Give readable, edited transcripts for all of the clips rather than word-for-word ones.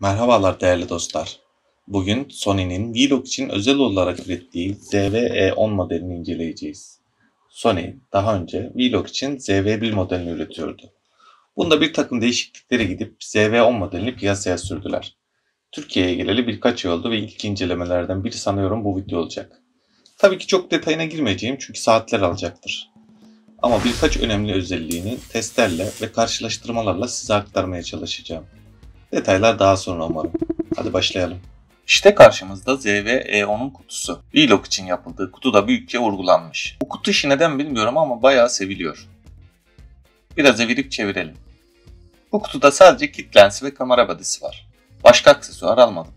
Merhabalar değerli dostlar. Bugün Sony'nin Vlog için özel olarak ürettiği ZV-E10 modelini inceleyeceğiz. Sony daha önce Vlog için ZV-1 modelini üretiyordu. Bunda bir takım değişikliklere gidip ZV-10 modelini piyasaya sürdüler. Türkiye'ye geleli birkaç ay oldu ve ilk incelemelerden biri sanıyorum bu video olacak. Tabii ki çok detayına girmeyeceğim çünkü saatler alacaktır. Ama birkaç önemli özelliğini testlerle ve karşılaştırmalarla size aktarmaya çalışacağım. Detaylar daha sonra umarım. Hadi başlayalım. İşte karşımızda ZV-E10'un kutusu. Vlog için yapıldığı kutuda büyükçe vurgulanmış. Bu kutu işi neden bilmiyorum ama bayağı seviliyor. Biraz evirip çevirelim. Bu kutuda sadece kit lensi ve kamera body'si var. Başka aksesuar almadım.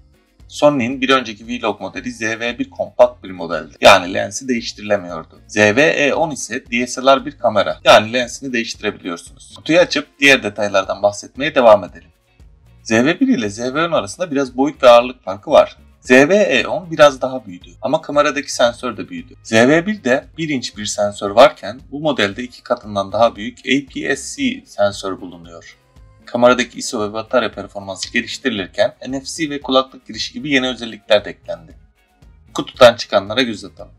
Sony'nin bir önceki Vlog modeli ZV-1 kompakt bir modeldi. Yani lensi değiştirilemiyordu. ZV-E10 ise DSLR bir kamera. Yani lensini değiştirebiliyorsunuz. Kutuyu açıp diğer detaylardan bahsetmeye devam edelim. ZV-1 ile ZV-10 arasında biraz boyut ve ağırlık farkı var. ZV-E10 biraz daha büyüdü ama kameradaki sensör de büyüdü. ZV-1'de 1 inç bir sensör varken bu modelde 2 katından daha büyük APS-C sensör bulunuyor. Kameradaki ISO ve batarya performansı geliştirilirken NFC ve kulaklık girişi gibi yeni özellikler de eklendi. Kutudan çıkanlara göz atalım.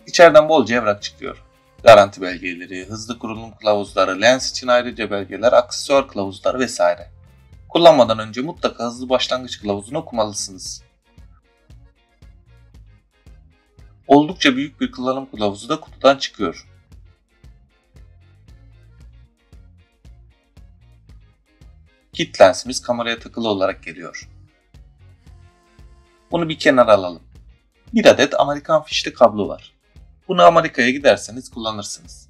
İçeriden bolca evrak çıkıyor. Garanti belgeleri, hızlı kurulum kılavuzları, lens için ayrıca belgeler, aksesuar kılavuzları vesaire. Kullanmadan önce mutlaka hızlı başlangıç kılavuzunu okumalısınız. Oldukça büyük bir kullanım kılavuzu da kutudan çıkıyor. Kit lensimiz kameraya takılı olarak geliyor. Bunu bir kenara alalım. Bir adet Amerikan fişli kablo var. Bunu Amerika'ya giderseniz kullanırsınız.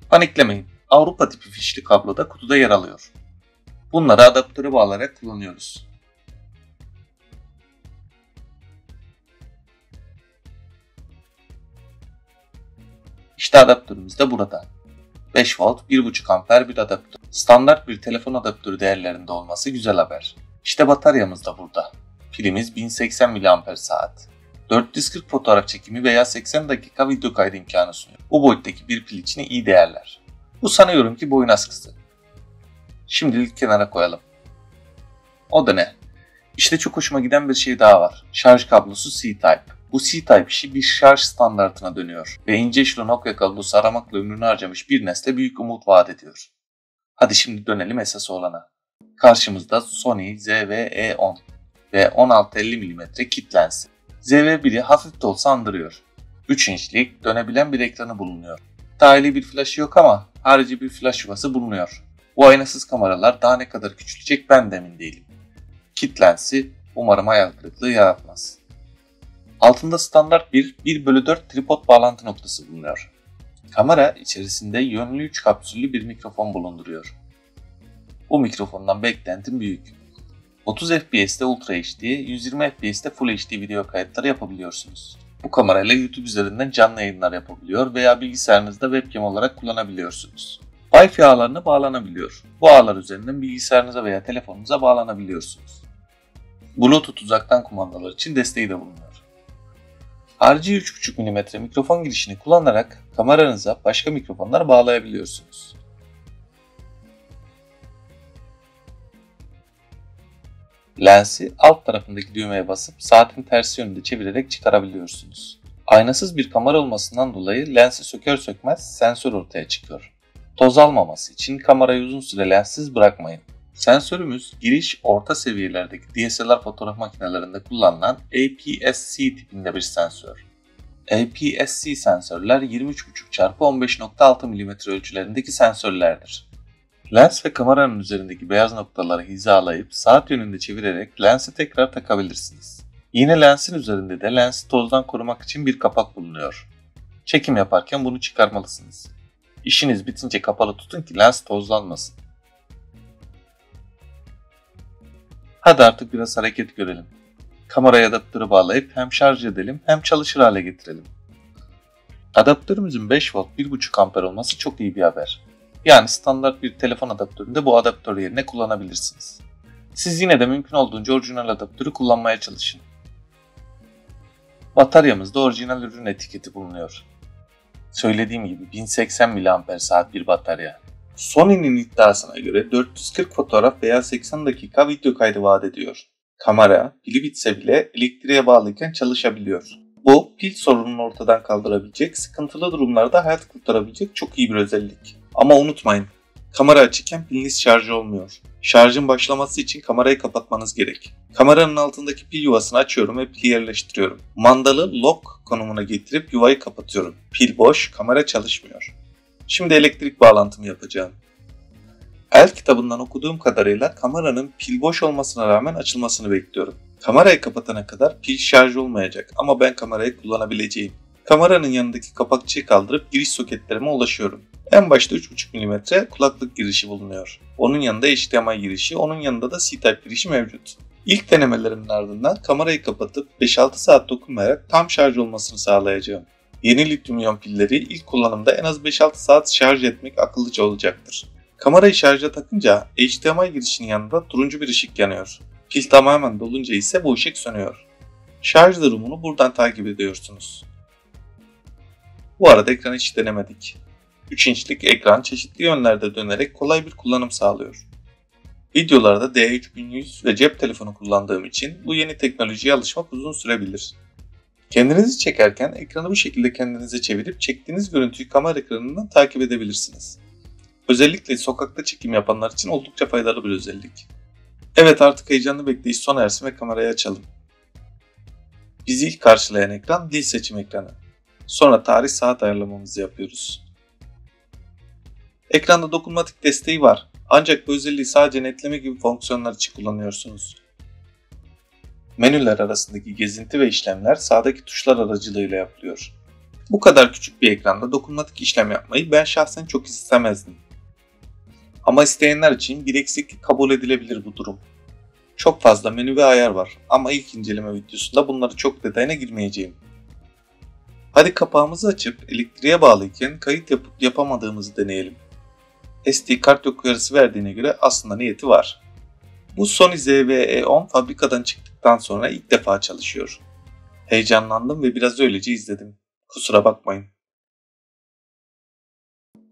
Paniklemeyin. Avrupa tipi fişli kablo da kutuda yer alıyor. Bunları adaptöre bağlayarak kullanıyoruz. İşte adaptörümüz de burada. 5 volt, 1.5 amper bir adaptör. Standart bir telefon adaptörü değerlerinde olması güzel haber. İşte bataryamız da burada. Pilimiz 1080 mAh. 440 fotoğraf çekimi veya 80 dakika video kaydı imkanı sunuyor. Bu boyuttaki bir pil için iyi değerler. Bu sanıyorum ki boyun askısı. Şimdilik kenara koyalım. O da ne? İşte çok hoşuma giden bir şey daha var. Şarj kablosu C-Type. Bu C-Type işi bir şarj standartına dönüyor ve ince işli Nokia kablosu aramakla ömrünü harcamış bir nesle büyük umut vaat ediyor. Hadi şimdi dönelim esas olana. Karşımızda Sony ZV-E10 ve 16-50 mm kit lensi. ZV-1'i hafif de olsa andırıyor. 3 inçlik dönebilen bir ekranı bulunuyor. Dahili bir flaşı yok ama harici bir flaş yuvası bulunuyor. Bu aynasız kameralar daha ne kadar küçülecek ben de emin değilim. Kit lensi umarım hayal kırıklığı yaratmaz. Altında standart bir 1/4 tripod bağlantı noktası bulunuyor. Kamera içerisinde yönlü 3 kapsüllü bir mikrofon bulunduruyor. Bu mikrofondan beklentim büyük. 30 FPS'te Ultra HD, 120 FPS'te Full HD video kayıtları yapabiliyorsunuz. Bu kamerayla YouTube üzerinden canlı yayınlar yapabiliyor veya bilgisayarınızda webcam olarak kullanabiliyorsunuz. Wi-Fi ağlarına bağlanabiliyor. Bu ağlar üzerinden bilgisayarınıza veya telefonunuza bağlanabiliyorsunuz. Bluetooth uzaktan kumandalar için desteği de bulunuyor. Harici 3.5 mm mikrofon girişini kullanarak kameranıza başka mikrofonlar bağlayabiliyorsunuz. Lensi alt tarafındaki düğmeye basıp saatin tersi yönünde çevirerek çıkarabiliyorsunuz. Aynasız bir kamera olmasından dolayı lensi söker sökmez sensör ortaya çıkıyor. Toz almaması için kamerayı uzun süre lenssiz bırakmayın. Sensörümüz giriş orta seviyelerdeki DSLR fotoğraf makinelerinde kullanılan APS-C tipinde bir sensör. APS-C sensörler 23.5x15.6 mm ölçülerindeki sensörlerdir. Lens ve kameranın üzerindeki beyaz noktaları hizalayıp saat yönünde çevirerek lensi tekrar takabilirsiniz. Yine lensin üzerinde de lensi tozdan korumak için bir kapak bulunuyor. Çekim yaparken bunu çıkarmalısınız. İşiniz bitince kapalı tutun ki lens tozlanmasın. Hadi artık biraz hareket görelim. Kameraya adaptörü bağlayıp hem şarj edelim hem çalışır hale getirelim. Adaptörümüzün 5 volt 1.5 amper olması çok iyi bir haber. Yani standart bir telefon adaptöründe bu adaptör yerine kullanabilirsiniz. Siz yine de mümkün olduğunca orijinal adaptörü kullanmaya çalışın. Bataryamızda orijinal ürün etiketi bulunuyor. Söylediğim gibi 1080 mAh bir batarya. Sony'nin iddiasına göre 440 fotoğraf veya 80 dakika video kaydı vaat ediyor. Kamera, pili bitse bile elektriğe bağlıyken çalışabiliyor. Bu, pil sorununu ortadan kaldırabilecek, sıkıntılı durumlarda hayat kurtarabilecek çok iyi bir özellik. Ama unutmayın, kamera açıkken piliniz şarj olmuyor. Şarjın başlaması için kamerayı kapatmanız gerek. Kameranın altındaki pil yuvasını açıyorum ve pili yerleştiriyorum. Mandalı lock konumuna getirip yuvayı kapatıyorum. Pil boş, kamera çalışmıyor. Şimdi elektrik bağlantımı yapacağım. El kitabından okuduğum kadarıyla kameranın pil boş olmasına rağmen açılmasını bekliyorum. Kamerayı kapatana kadar pil şarj olmayacak ama ben kamerayı kullanabileceğim. Kameranın yanındaki kapakçıyı kaldırıp giriş soketlerime ulaşıyorum. En başta 3.5 mm kulaklık girişi bulunuyor. Onun yanında HDMI girişi, onun yanında da C-Type girişi mevcut. İlk denemelerimin ardından kamerayı kapatıp 5-6 saat dokunmayarak tam şarj olmasını sağlayacağım. Yeni lityum iyon pilleri ilk kullanımda en az 5-6 saat şarj etmek akıllıca olacaktır. Kamerayı şarja takınca HDMI girişinin yanında turuncu bir ışık yanıyor. Pil tamamen dolunca ise bu ışık sönüyor. Şarj durumunu buradan takip ediyorsunuz. Bu arada ekranı hiç denemedik. 3 inçlik ekran çeşitli yönlerde dönerek kolay bir kullanım sağlıyor. Videolarda D3100 ve cep telefonu kullandığım için bu yeni teknolojiye alışmak uzun sürebilir. Kendinizi çekerken ekranı bu şekilde kendinize çevirip çektiğiniz görüntüyü kamera ekranından takip edebilirsiniz. Özellikle sokakta çekim yapanlar için oldukça faydalı bir özellik. Evet, artık heyecanlı bekleyiş sona ersin ve kamerayı açalım. Bizi ilk karşılayan ekran dil seçim ekranı. Sonra tarih saat ayarlamamızı yapıyoruz. Ekranda dokunmatik desteği var. Ancak bu özelliği sadece netleme gibi fonksiyonlar için kullanıyorsunuz. Menüler arasındaki gezinti ve işlemler sağdaki tuşlar aracılığıyla yapılıyor. Bu kadar küçük bir ekranda dokunmatik işlem yapmayı ben şahsen çok istemezdim. Ama isteyenler için bir eksiklik kabul edilebilir bu durum. Çok fazla menü ve ayar var ama ilk inceleme videosunda bunları çok detayına girmeyeceğim. Hadi kapağımızı açıp elektriğe bağlıyken kayıt yapıp yapamadığımızı deneyelim. SD kart yok uyarısı verdiğine göre aslında niyeti var. Bu Sony ZV-E10 fabrikadan çıktıktan sonra ilk defa çalışıyor. Heyecanlandım ve biraz öylece izledim. Kusura bakmayın.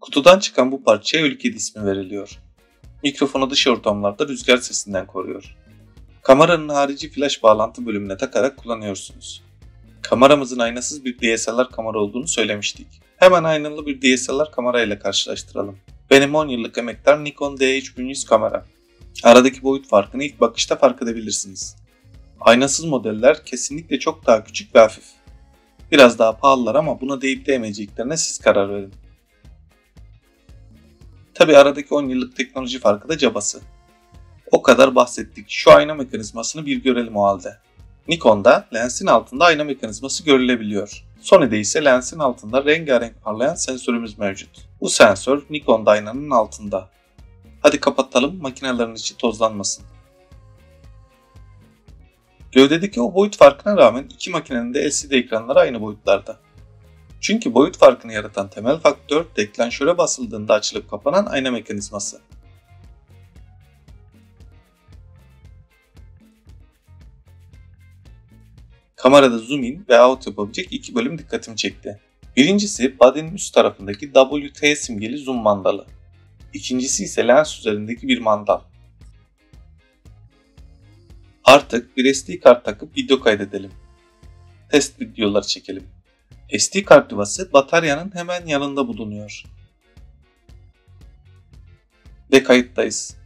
Kutudan çıkan bu parçaya Ölü Kedi ismi veriliyor. Mikrofonu dış ortamlarda rüzgar sesinden koruyor. Kameranın harici flash bağlantı bölümüne takarak kullanıyorsunuz. Kameramızın aynasız bir DSLR kamera olduğunu söylemiştik. Hemen aynalı bir DSLR kamera ile karşılaştıralım. Benim 10 yıllık emektar Nikon D3100 kamera. Aradaki boyut farkını ilk bakışta fark edebilirsiniz. Aynasız modeller kesinlikle çok daha küçük ve hafif. Biraz daha pahalılar ama buna değip değmeyeceklerine siz karar verin. Tabi aradaki 10 yıllık teknoloji farkı da cabası. O kadar bahsettik, şu ayna mekanizmasını bir görelim o halde. Nikon'da lensin altında ayna mekanizması görülebiliyor. Sony'de ise lensin altında rengarenk parlayan sensörümüz mevcut. Bu sensör Nikon'da aynanın altında. Hadi kapatalım, makinelerin içi tozlanmasın. Gövdedeki o boyut farkına rağmen iki makinenin de LCD ekranları aynı boyutlarda. Çünkü boyut farkını yaratan temel faktör deklanşöre basıldığında açılıp kapanan ayna mekanizması. Kamerada zoom in ve out yapabilecek iki bölüm dikkatimi çekti. Birincisi body'nin üst tarafındaki WT simgeli zoom mandalı. İkincisi ise lens üzerindeki bir mandal. Artık bir SD kart takıp video kaydedelim. Test videoları çekelim. SD kart yuvası bataryanın hemen yanında bulunuyor. Ve kayıttayız.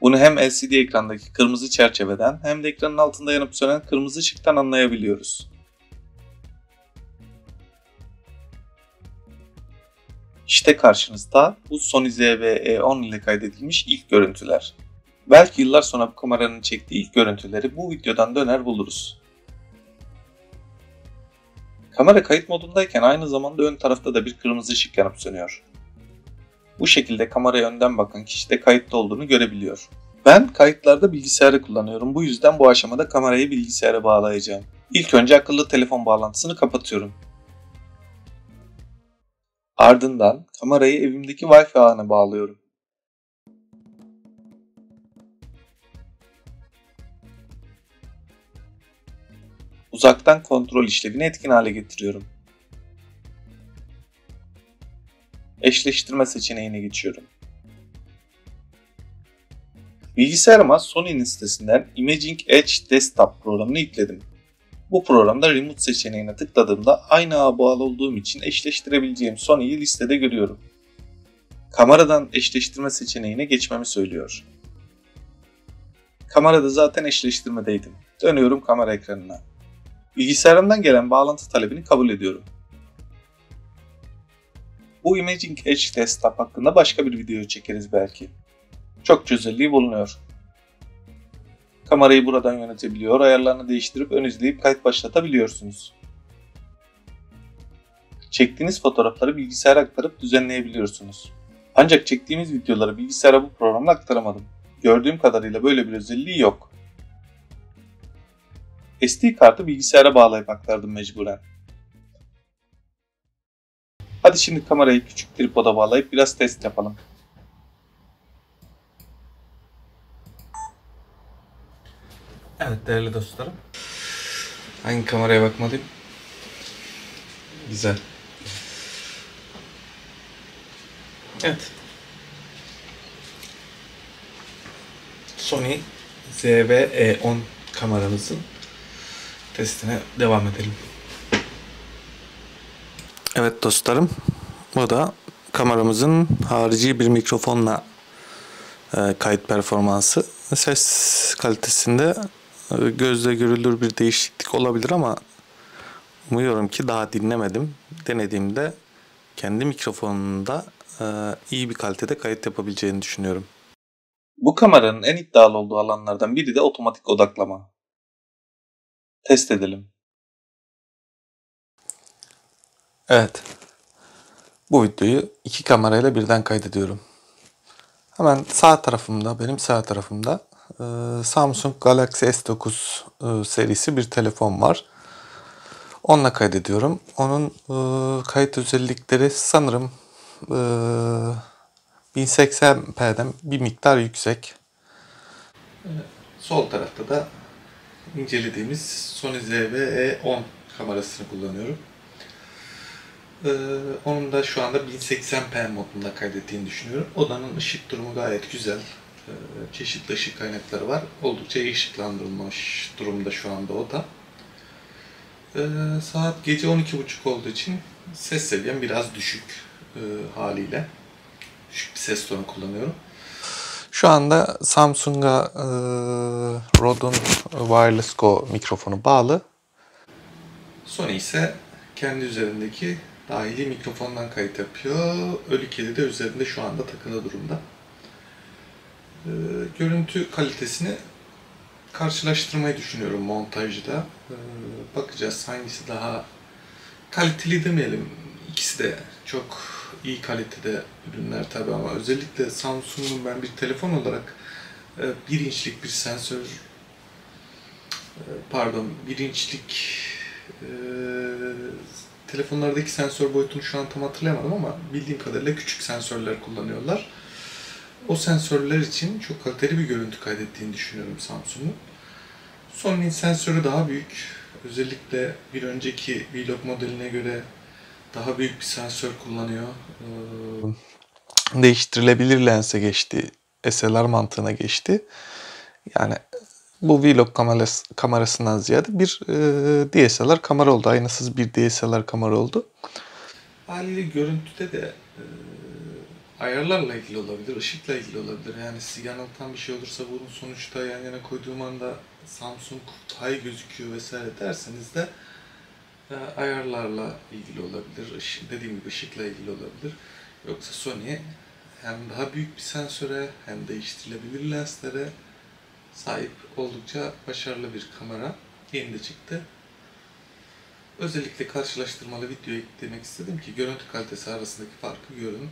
Bunu hem LCD ekrandaki kırmızı çerçeveden hem de ekranın altında yanıp sönen kırmızı ışıktan anlayabiliyoruz. İşte karşınızda bu Sony ZV-E10 ile kaydedilmiş ilk görüntüler. Belki yıllar sonra bu kameranın çektiği ilk görüntüleri bu videodan döner buluruz. Kamera kayıt modundayken aynı zamanda ön tarafta da bir kırmızı ışık yanıp sönüyor. Bu şekilde kameraya önden bakan kişi de kayıtta olduğunu görebiliyor. Ben kayıtlarda bilgisayarı kullanıyorum. Bu yüzden bu aşamada kamerayı bilgisayara bağlayacağım. İlk önce akıllı telefon bağlantısını kapatıyorum. Ardından kamerayı evimdeki Wi-Fi ağına bağlıyorum. Uzaktan kontrol işlevini etkin hale getiriyorum. Eşleştirme seçeneğine geçiyorum. Bilgisayarıma Sony'nin sitesinden Imaging Edge Desktop programını yükledim. Bu programda Remote seçeneğine tıkladığımda aynı ağa bağlı olduğum için eşleştirebileceğim Sony'yi listede görüyorum. Kameradan eşleştirme seçeneğine geçmemi söylüyor. Kamerada zaten eşleştirmedeydim. Dönüyorum kamera ekranına. Bilgisayarımdan gelen bağlantı talebini kabul ediyorum. Bu Imaging Edge Desktop hakkında başka bir video çekeriz belki. Çok özelliği bulunuyor. Kamerayı buradan yönetebiliyor, ayarlarını değiştirip ön izleyip kayıt başlatabiliyorsunuz. Çektiğiniz fotoğrafları bilgisayara aktarıp düzenleyebiliyorsunuz. Ancak çektiğimiz videoları bilgisayara bu programla aktaramadım. Gördüğüm kadarıyla böyle bir özelliği yok. SD kartı bilgisayara bağlayıp aktardım mecburen. Hadi şimdi kamerayı küçük tripoda bağlayıp biraz test yapalım. Evet değerli dostlarım. Hangi kameraya bakmalıyım? Güzel. Evet. Sony ZV-E10 kameramızın testine devam edelim. Evet dostlarım. Bu da kameramızın harici bir mikrofonla kayıt performansı. Ses kalitesinde gözle görülür bir değişiklik olabilir ama umuyorum ki daha dinlemedim. Denediğimde kendi mikrofonunda iyi bir kalitede kayıt yapabileceğini düşünüyorum. Bu kameranın en iddialı olduğu alanlardan biri de otomatik odaklama. Test edelim. Evet. Bu videoyu iki kamerayla birden kaydediyorum. Hemen sağ tarafımda, benim sağ tarafımda Samsung Galaxy S9 serisi bir telefon var. Onunla kaydediyorum. Onun kayıt özellikleri sanırım 1080p'den bir miktar yüksek. Sol tarafta da incelediğimiz Sony ZV-E10 kamerasını kullanıyorum. Onun da şu anda 1080p modunda kaydettiğini düşünüyorum. Odanın ışık durumu gayet güzel. Çeşitli ışık kaynakları var. Oldukça iyi ışıklandırılmış durumda şu anda oda. Saat gece 12.30 olduğu için ses seviyem biraz düşük haliyle. Düşük bir ses tonu kullanıyorum. Şu anda Samsung'a Rode'un Wireless Go mikrofonu bağlı. Sony ise kendi üzerindeki dahili mikrofondan kayıt yapıyor. Ölü kedi de üzerinde şu anda takılı durumda. Görüntü kalitesini karşılaştırmayı düşünüyorum montajda. Bakacağız hangisi daha kaliteli demeyelim. İkisi de çok iyi kalitede ürünler tabii ama özellikle Samsung'un ben bir telefon olarak 1 inçlik bir sensör telefonlardaki sensör boyutunu şu an tam hatırlayamadım ama bildiğim kadarıyla küçük sensörler kullanıyorlar. O sensörler için çok kaliteli bir görüntü kaydettiğini düşünüyorum Samsung'un. Sony'nin sensörü daha büyük. Özellikle bir önceki Vlog modeline göre daha büyük bir sensör kullanıyor. Değiştirilebilir lense geçti. SLR mantığına geçti. Yani bu Vlog kamerasından ziyade bir DSLR kamera oldu. Aynasız bir DSLR kamera oldu. Haliyle görüntüde de ayarlarla ilgili olabilir, ışıkla ilgili olabilir. Yani sizi yanıltan bir şey olursa bunun sonuçta yan yana koyduğum anda Samsung daha iyi gözüküyor vesaire derseniz de ayarlarla ilgili olabilir. Dediğim gibi ışıkla ilgili olabilir. Yoksa Sony hem daha büyük bir sensöre hem değiştirilebilir lenslere sahip oldukça başarılı bir kamera. Yeni de çıktı. Özellikle karşılaştırmalı video eklemek istedim ki görüntü kalitesi arasındaki farkı görün.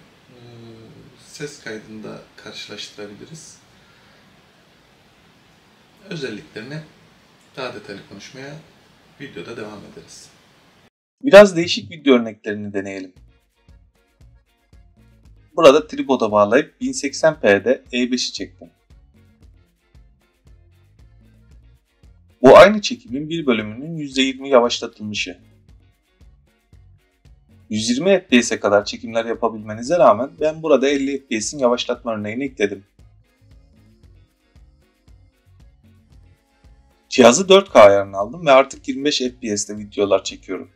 Ses kaydında karşılaştırabiliriz. Özelliklerini daha detaylı konuşmaya videoda devam ederiz. Biraz değişik video örneklerini deneyelim. Burada tripoda bağlayıp 1080p'de E5'i çektim. Bu aynı çekimin bir bölümünün %20 yavaşlatılmışı. 120 FPS'e kadar çekimler yapabilmenize rağmen ben burada 50 FPS'in yavaşlatma örneğini ekledim. Cihazı 4K ayarına aldım ve artık 25 FPS'te videolar çekiyorum.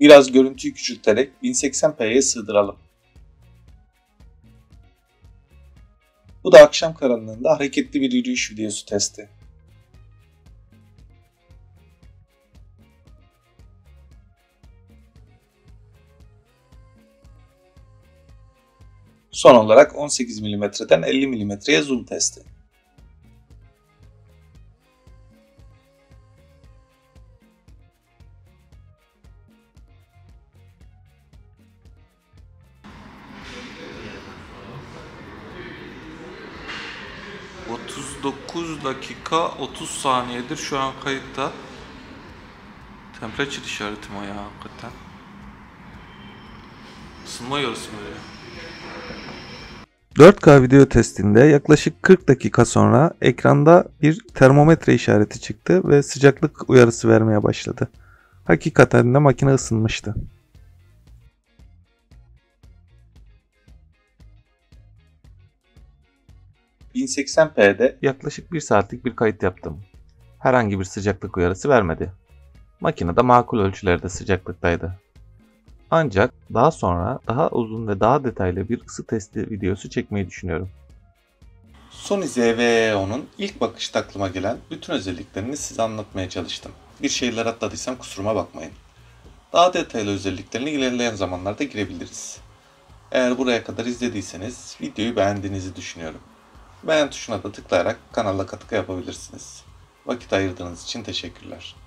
Biraz görüntüyü küçülterek 1080p'ye sığdıralım. Bu da akşam karanlığında hareketli bir yürüyüş videosu testi. Son olarak 18 mm'den 50 mm'ye zoom testi. ...39 dakika 30 saniyedir şu an kayıtta. Temperature işareti mi o ya hakikaten? Isınma uyarısı mı veriyor? 4K video testinde yaklaşık 40 dakika sonra ekranda bir termometre işareti çıktı ve sıcaklık uyarısı vermeye başladı. Hakikaten de makine ısınmıştı. 1080p'de Yaklaşık 1 saatlik bir kayıt yaptım. Herhangi bir sıcaklık uyarısı vermedi. Makine de makul ölçülerde sıcaklıktaydı. Ancak daha sonra daha uzun ve daha detaylı bir ısı testi videosu çekmeyi düşünüyorum. Sony ZV-E10'un ilk bakışta aklıma gelen bütün özelliklerini size anlatmaya çalıştım. Bir şeyler atladıysam kusuruma bakmayın. Daha detaylı özelliklerini ilerleyen zamanlarda girebiliriz. Eğer buraya kadar izlediyseniz videoyu beğendiğinizi düşünüyorum. Beğen tuşuna da tıklayarak kanala katkı yapabilirsiniz. Vakit ayırdığınız için teşekkürler.